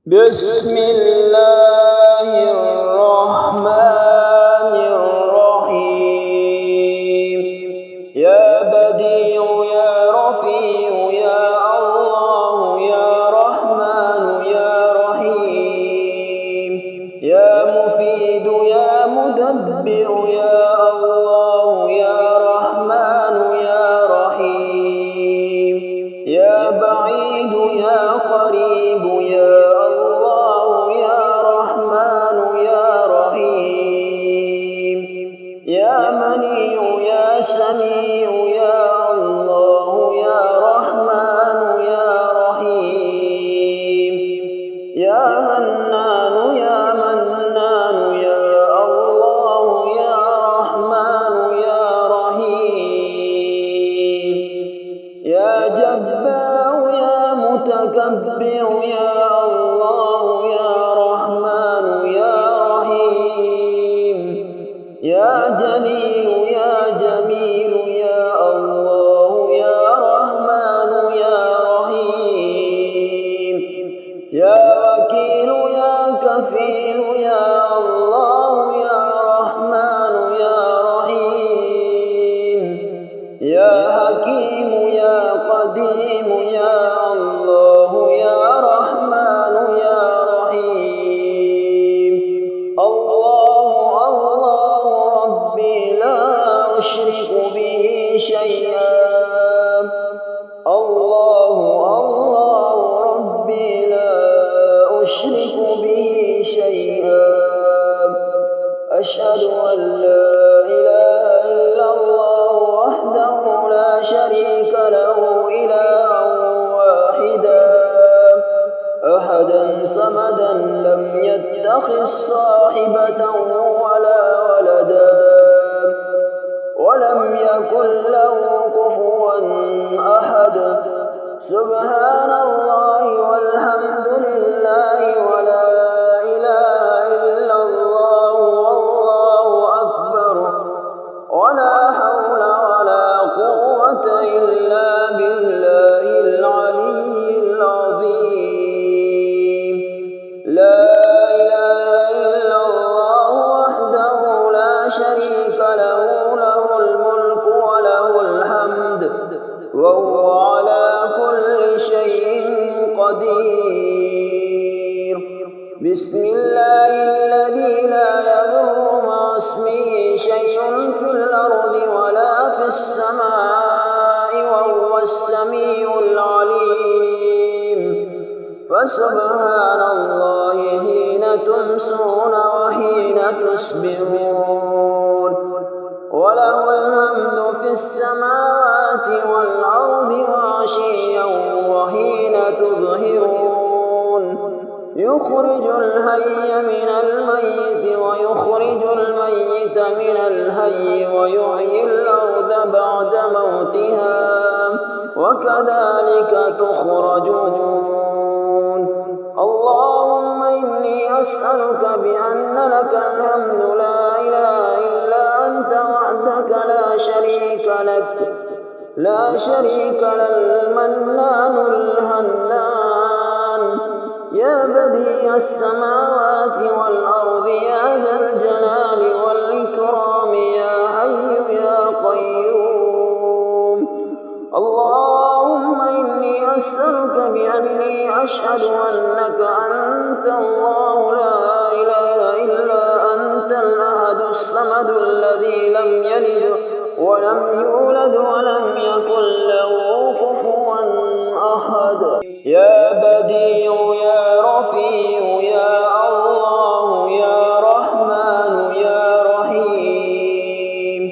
بسم الله الرحمن الرحيم. يا بديع يا رفيع يا الله يا رحمن يا رحيم. يا مفيد يا مدبر يا الله يا رحمن يا رحيم. يا بعيد يا قريب يا سميع يا الله يا رحمن يا رحيم. يا منان يا منان يا الله يا رحمن يا رحيم. يا جبار يا متكبر يا الله يا رحمن يا رحيم. يا جليل يا جميل يا الله يا رحمن يا رحيم. يا وكيل يا كفيل يا الله يا رحمن يا رحيم. يا حكيم يا قديم يا الله يا رحمن يا رحيم. أشرك به شيئا. الله ربي لا أشرك به شيئا. أشهد أن لا إله إلا الله وحده لا شريك له إلها واحدا أحدا صمدا لم يتخذ صاحبة ولا ولدا ولم يكن له كفوا أحد. سبحان الله والحمد لله ولا إله إلا الله والله أكبر ولا حول ولا قوة إلا بالله العلي العظيم. لا إله إلا الله وحده لا شريك له وهو على كل شيء قدير. بسم الله الذي لا يضر مع اسمه شيء في الأرض ولا في السماء وهو السميع العليم. فسبحان الله حين تمسون وحين تصبحون. وله الحمد في السماوات والأرض وعشيا وحين تظهرون. يخرج الحي من الميت ويخرج الميت من الحي ويحيي الأرض بعد موتها وكذلك تخرجون. اللهم إني أسألك بأن لك الحمد لا إله إلا أنت وحدك لا شريك له المنان الهنان. يا بديع السماوات والأرض يا ذا الجلال والإكرام يا حي يا قيوم. اللهم إني أسألك بأني أشهد أنك أنت الله لا إله إلا أنت الأحد الصمد الذي لم يلد ولم يولد ولم يكن له كفوا أحد. يا بديع يا رفيع يا الله يا رحمن يا رحيم.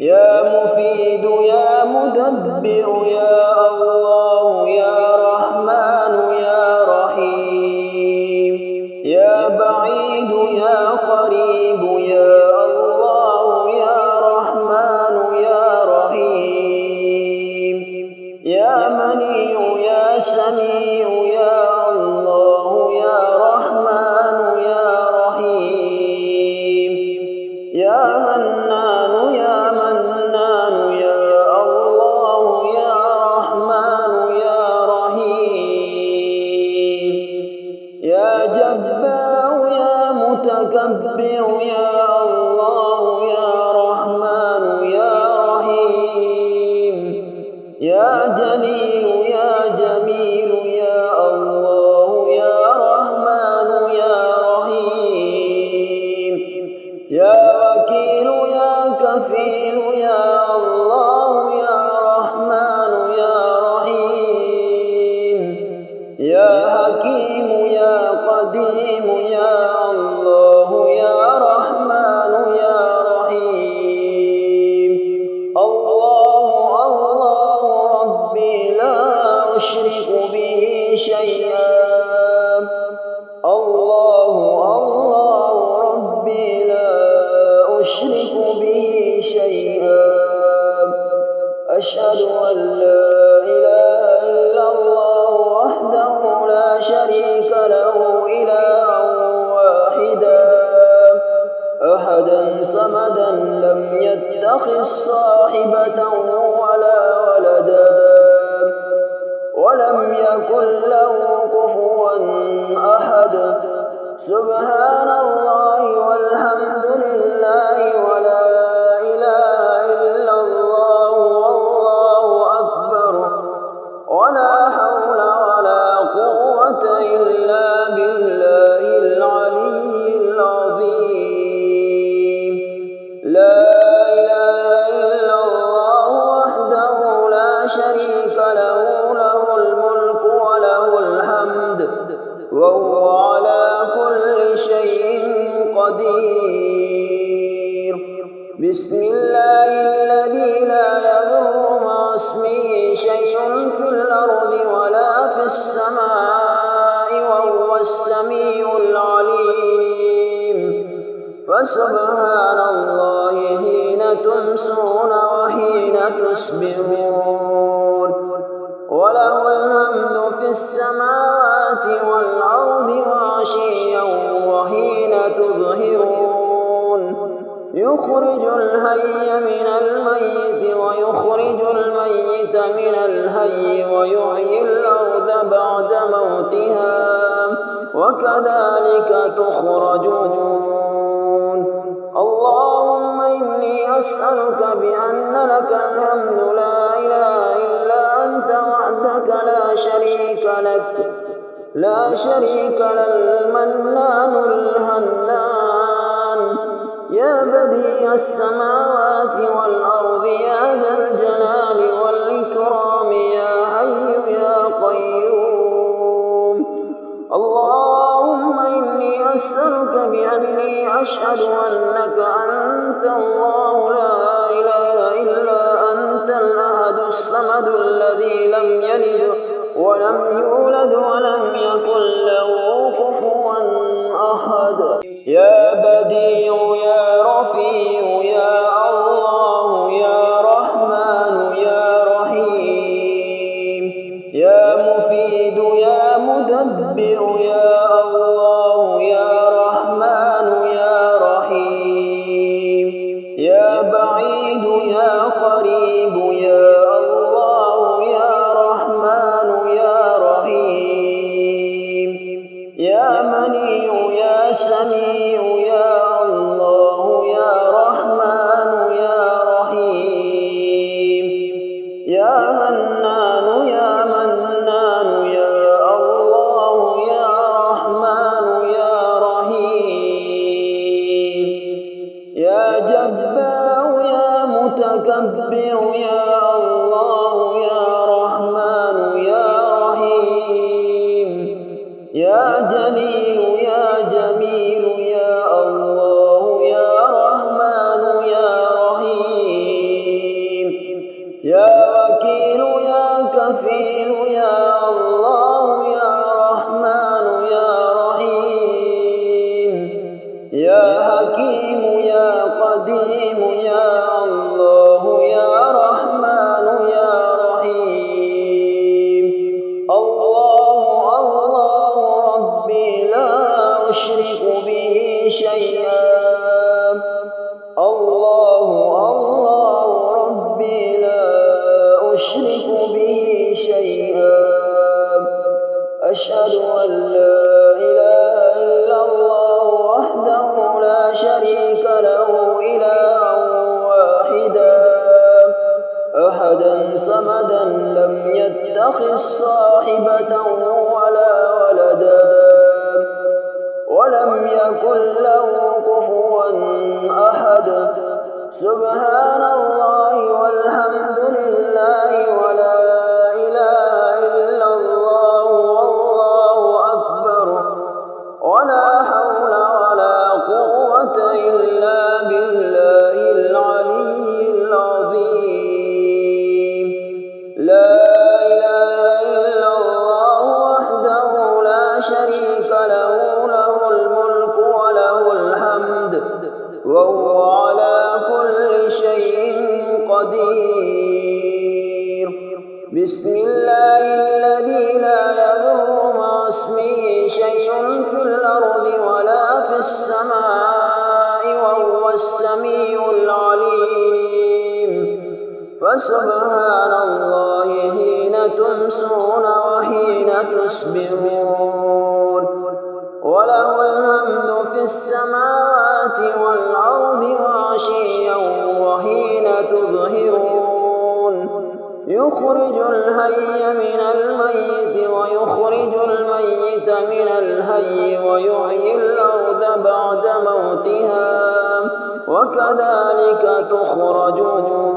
يا مفيد يا مدبر يا الله يا رحمن يا رحيم. يا بعيد يا قريب يا سميع يا الله يا رحمن يا رحيم. يا منان يا منان يا الله يا رحمن يا رحيم. يا جبار يا متكبر يا الله يا رحمن يا رحيم يا جليل يا جميل يا الله يا رحمن يا رحيم يا وكيل يا كفيل يا الله يا رحمن يا رحيم يا حكيم يا قديم يا الله يا رحمن يا رحيم الله الله ربي لا أشرك به شيئا الله الله ربي لا أشرك به شيئا أشهد أن لا إله إلا الله وحده لا شريك له إلها واحدا أحدا صمدا لم يتخذ صاحبة ولا ولدا ولم يكن له كفوا أحد سبحان الله والحمد لله ولا إله إلا الله والله أكبر ولا حول ولا قوة إلا بالله العلي العظيم لا إله إلا الله وحده لا شريك له له الملك وله الحمد وهو على كل شيء قدير بسم الله الذي لا يضر مع اسمه شيء في الأرض ولا في السماء وهو السميع العليم فسبحان الله حين تمسون وحين تصبحون وله الحمد في السماوات والأرض وعشيا وحين تظهرون يخرج الحي من الميت ويخرج الميت من الحي ويحيي الأرض بعد موتها وكذلك تخرجون اللهم إني أسألك بأن لك الحمد لا إله إلا أنت وحدك لا شريك للمنان الهنان يا بديع السماوات والأرض يا ذا الجلال والإكرام يا حي يا قيوم اللهم إني أسألك بأني أشهد أنك أنت الله لا إله إلا أنت الأحد الصمد الذي لم يلد ولم يولد ولم يكن له كفوا أحد يا بديع يا رفيع يا الله يا رحمن يا رحيم يا مفيد يا مدبر يا الله يا رحمن يا رحيم يا بعيد يا قريب يا الله يا رحمن يا رحيم يا منيع يا سميع يا الله يا رحمن يا رحيم يا منان يا منان يا الله يا رحمن يا رحيم يا جبار يا متكبر يا الله يا رحمن يا رحيم يا جليل يا جميل يا الله يا رحمن يا رحيم يا وكيل يا كفيل يا الله يا رحمن يا رحيم يا حكيم يا قديم يا الله يا رحمن يا رحيم الله الله ربي لا أشرك به شيئا الله الله ربي لا أشرك به شيئا أشهد أن لا إله شريك له إلها واحدا أحدا صمدا لم يتخذ صاحبة ولا ولدا ولم يكن له كفوا أحد سبحان الله والحمد لله ولا إله إلا الله والله أكبر ولا حول ولا قوة إلا بالله العلي العظيم لا إله إلا الله وحده لا شريك له له الملك وله الحمد وهو على كل شيء قدير بسم الله الذي لا يضر مع اسمه شيء في الأرض ولا في السماء وهو السميع العليم فسبحان الله حين تمسون وحين تصبحون وله الحمد في السماوات والأرض وعشيا وحين تظهرون يخرج الحي من الميت ويخرج الميت من الحي ويحيي الأرض بعد موتها وكذلك تخرجون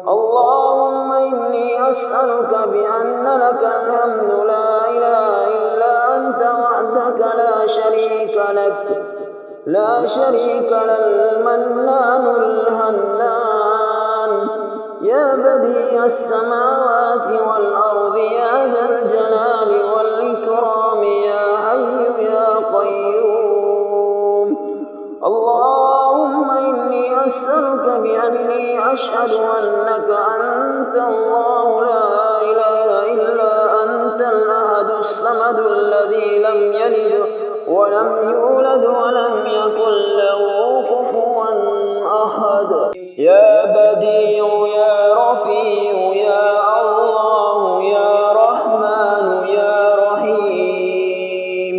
اللهم إني أسألك بأن لك الحمد لا إله إلا أنت وحدك لا شريك له المنان الهنان يا بديع السماوات والأرض يا ذا الجلال والإكرام يا حي يا قيوم اللهم إني أسألك بأني أشهد أنك أنت الله لا إله إلا أنت الأحد الصمد الذي لم يلد ولم يولد ولم يكن له كفوا أحد يا بديع يا رفيع يا الله يا رحمن يا رحيم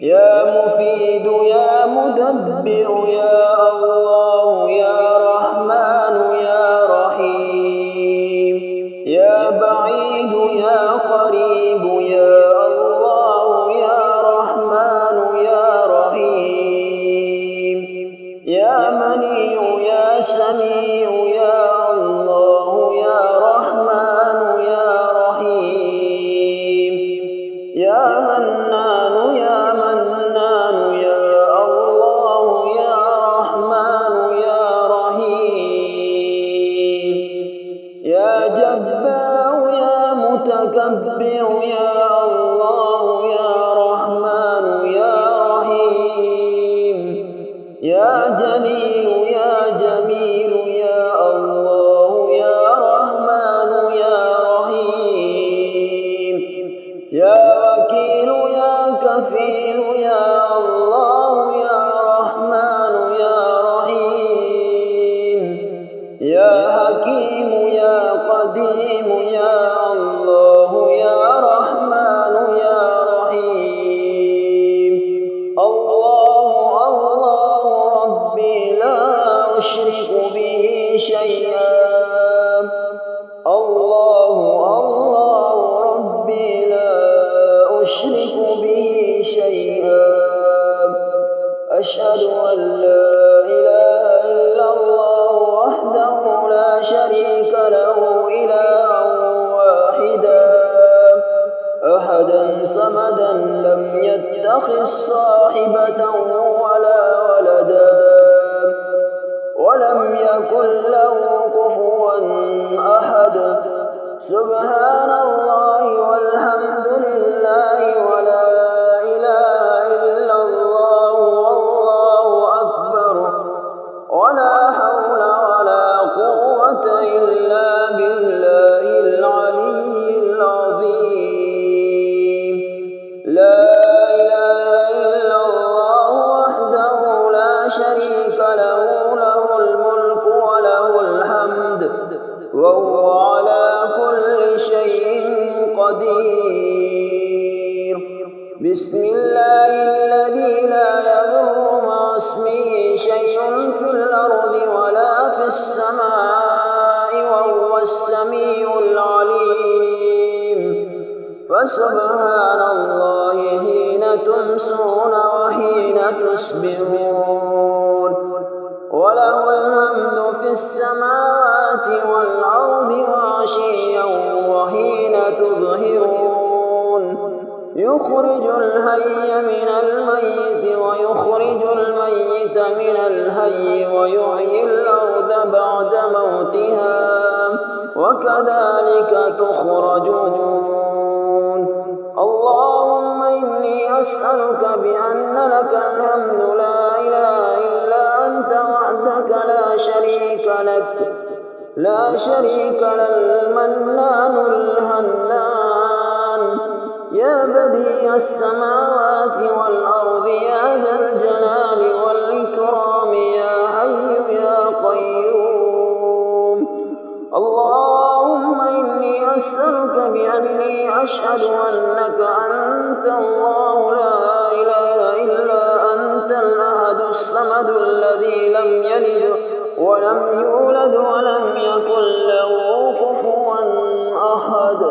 يا مفيد يا مدبر يا الله يا رحمن يا رحيم يا بعيد يا قريب يا الله يا رحمن يا رحيم يا منيع يا سميع يا الله يا رحمن يا رحيم يا منان يا منان يا الله يا رحمن يا رحيم يا جبار يا متكبر يا الله يا رحمن يا رحيم يا جليل يا جميل يا الله يا رحمن يا رحيم يا وكيل يا كفيل يا الله يا رحمن يا رحيم يا حكيم يا قديم يا الله يا رحمن يا رحيم الله الله ربي لا أشرك به شيئا الله الله ربي لا أشرك به شيئا أشهد أن لا إله إلا الله وحده لا شريك له إلها واحدا أحدا صمدا لم يتخذ صاحبة ولا ولدا ولم يكن له كفوا أحد سبحان الله والحمد لله ولا إله إلا الله والله أكبر ولا حول ولا قوة إلا بالله العلي العظيم لا إله إلا الله وحده لا شريك له له الملك وله الحمد وهو على كل شيء قدير بسم الله الذي لا يضر مع اسمه السماء وهو السميع العليم. فسبحان الله حين تمسون وحين تصبحون. وله الحمد في السماوات والأرض وعشيا وحين تظهرون. يخرج الحي من الميت ويخرج الميت من الحي ويحيي الأرض بعد موتها وكذلك تخرجون. اللهم إني أسألك بأن لك الحمد لا إله إلا أنت وحدك لا شريك لك المنان الهنان يا بديع السماوات والأرض يا ذا الجلال والإكرام يا حي يا قيوم. اللهم إني أسألك بأني أشهد أنك أنت الله لا إله إلا أنت الأحد الصمد الذي لم يلد ولم يولد ولم يكن له كفوا أحد.